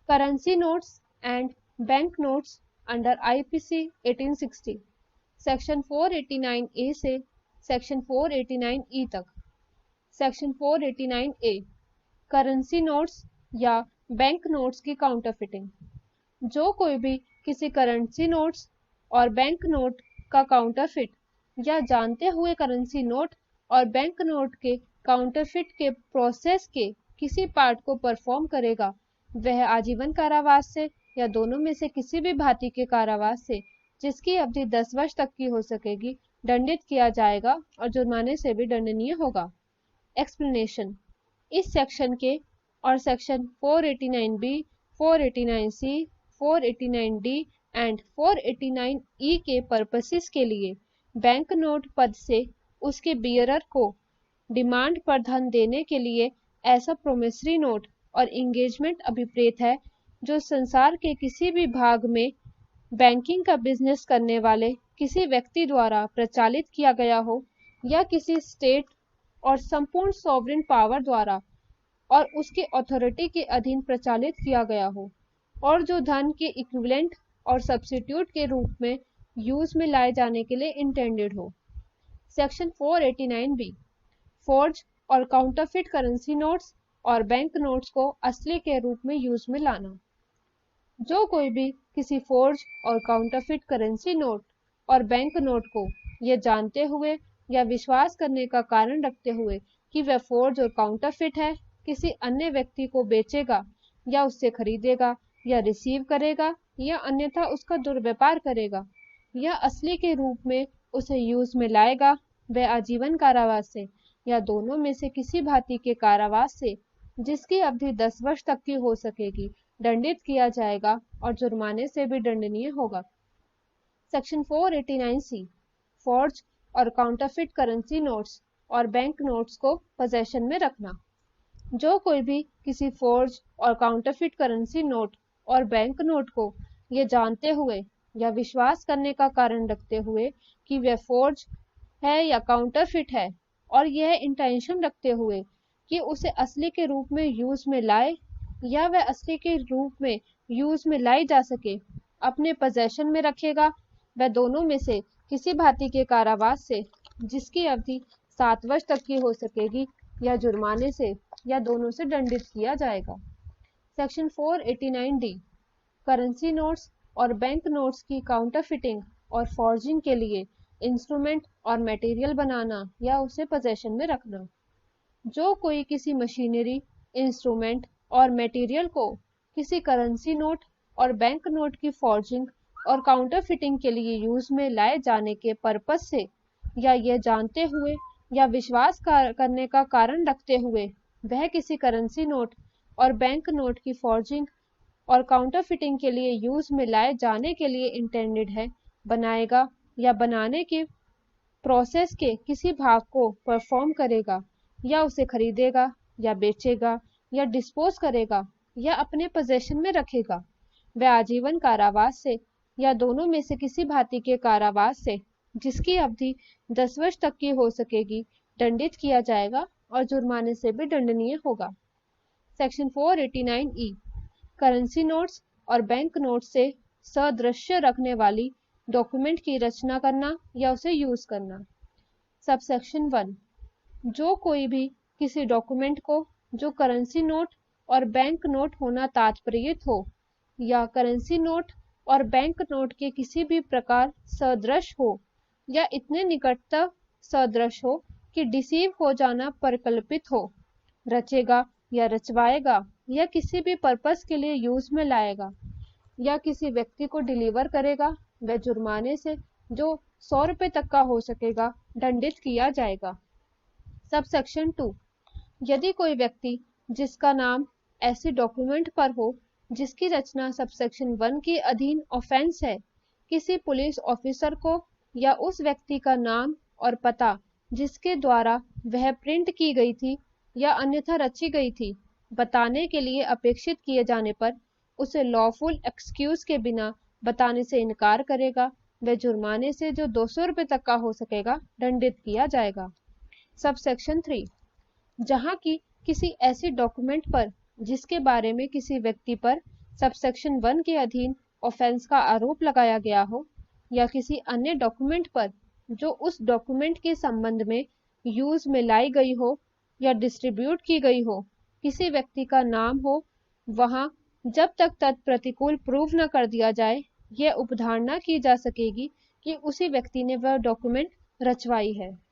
Currency notes and bank notes under IPC 1860 section 489 ए से section 489 ई तक। Section 489 ए currency notes या bank notes की counterfeiting. जो कोई भी किसी करेंसी नोट्स और बैंक नोट का काउंटरफिट या जानते हुए करेंसी नोट और बैंक नोट के काउंटरफिट के प्रोसेस के किसी पार्ट को परफॉर्म करेगा, वह आजीवन कारावास से या दोनों में से किसी भी भांति के कारावास से, जिसकी अवधि 10 वर्ष तक की हो सकेगी, दंडित किया जाएगा और जुर्माने से भी दंडनीय होगा। एक्सप्लेनेशन। इस सेक्शन के और section 489B, 489C, 489D and 489E के पर्पसेस के लिए बैंक नोट पद से उसके बियरर को डिमांड पर धन देने के लिए ऐसा प्रोमिसरी नोट और इंगेजमेंट अभिप्रेत है जो संसार के किसी भी भाग में बैंकिंग का बिजनेस करने वाले किसी व्यक्ति द्वारा प्रचालित किया गया हो या किसी स्टेट और संपूर्ण सॉवरेन पावर द्वारा और उसके अथॉरिटी के अधीन प्रचालित किया गया हो, और जो धन के इक्विवेलेंट और सब्स्टिट्यूट के रूप में यूज में लाए जाने के लिए इंटेंडेड हो। सेक्शन 489B फोर्ज और काउंटरफिट करेंसी नोट्स और बैंक नोट्स को असली के रूप में यूज में लाना। जो कोई भी किसी फोर्ज और काउंटरफिट करेंसी नोट और बैंक नोट को यह जानते हुए या विश्वास करने का कारण रखते हुए कि वह फोर्ज और काउंटरफिट है, किसी अन्य व्यक्ति को बेचेगा या उससे खरीदेगा या रिसीव करेगा या अन्यथा उसका दुर्व्यापार करेगा या असली के रूप में उसे यूज में लाएगा, वह आजीवन कारावास से या दोनों में से किसी भांति के कारावास से, जिसकी अवधि 10 वर्ष तक की हो सकेगी, दंडित किया जाएगा और जुर्माने से भी दंडनीय होगा। सेक्शन 489C फोर्ज और काउंटरफिट करेंसी नोट्स और बैंक नोट्स को पोजेशन में रखना। जो कोई भी किसी फोर्ज और काउंटरफिट करेंसी नोट और बैंक नोट को यह जानते हुए या विश्वास करने का कारण रखते हुए कि वह फोर्ज है या काउंटरफिट है, और यह इंटेंशन रखते हुए कि उसे असली के रूप में यूज में लाए या वह असली के रूप में यूज में लाई जा सके, अपने पोजेशन में रखेगा, वह दोनों में से किसी भांति के कारावास से, जिसकी अवधि 7 वर्ष तक की हो सकेगी, या जुर्माने से या दोनों से दंडित किया जाएगा। सेक्शन 489D करेंसी नोट्स और बैंक नोट्स की काउंटरफिटिंग और फॉर्जिंग के लिए इंस्ट्रूमेंट और मटेरियल बनाना या उसे पोजेशन में रखना। जो कोई किसी मशीनरी, इंस्ट्रूमेंट और मटेरियल को किसी करेंसी नोट और बैंक नोट की फॉर्जिंग और काउंटरफिटिंग के लिए यूज में लाए जाने के पर्पस से या यह जानते हुए या विश्वास करने का कारण रखते हुए वह किसी करेंसी नोट और बैंक नोट की फॉर्जिंग और काउंटरफिटिंग के लिए यूज में लाए जाने के लिए इंटेंडेड है, बनाएगा या बनाने के प्रोसेस के किसी भाग को परफॉर्म करेगा या उसे खरीदेगा या बेचेगा या डिस्पोज करेगा या अपने पोजेशन में रखेगा, वह आजीवन कारावास से या दोनों में से किसी भांति के कारावास से, जिसकी अवधि 10 वर्ष तक की हो सकेगी, दंडित किया जाएगा और जुर्माने से भी दंडनीय होगा। सेक्शन 489E करेंसी नोट्स और बैंक नोट्स से सादृश्य रखने वाली डॉक्यूमेंट की रचना करना या उसे यूज करना। सबसेक्शन 1 जो कोई भी किसी डॉक्यूमेंट को जो करेंसी नोट और बैंक नोट होना तात्पर्यित हो या करेंसी नोट और बैंक नोट के किसी भी प्रकार सदृश हो या इतने निकटता सदृश हो कि डिसीव हो जाना परिकल्पित हो, रचेगा या रचवाएगा या किसी भी पर्पस के लिए यूज में लाएगा या किसी व्यक्ति को डिलीवर करेगा, वह जुर्माने से जो 100 रुपए तक का हो सकेगा, दंडित किया जाएगा। सबसेक्शन 2 यदि कोई व्यक्ति जिसका नाम ऐसे डॉक्यूमेंट पर हो जिसकी रचना सबसेक्शन 1 के अधीन ऑफेंस है, किसी पुलिस ऑफिसर को या उस व्यक्ति का नाम और पता जिसके द्वारा वह प्रिंट की गई थी या अन्यथा रची गई थी बताने के लिए अपेक्षित किए जाने पर उसे लॉफुल एक्सक्यूज के बिना बताने से इनकार करेगा, वह जुर्माने से जो 200 रुपए तक का हो सकेगा, दंडित किया जाएगा। सबसेक्शन 3 जहां की किसी ऐसी डॉक्यूमेंट पर जिसके बारे में किसी व्यक्ति पर सबसेक्शन 1 के अधीन ऑफेंस का आरोप लगाया गया हो या किसी अन्य डॉक्यूमेंट पर जो उस डॉक्यूमेंट के संबंध में यूज में लाई गई हो या डिस्ट्रीब्यूट की गई हो, किसी व्यक्ति का नाम हो, वहां जब तक तत्प्रतिकूल प्रूव न कर दिया जाए, यह उपधारणा की जा सकेगी कि उसी व्यक्ति ने वह डॉक्यूमेंट रचवाई है।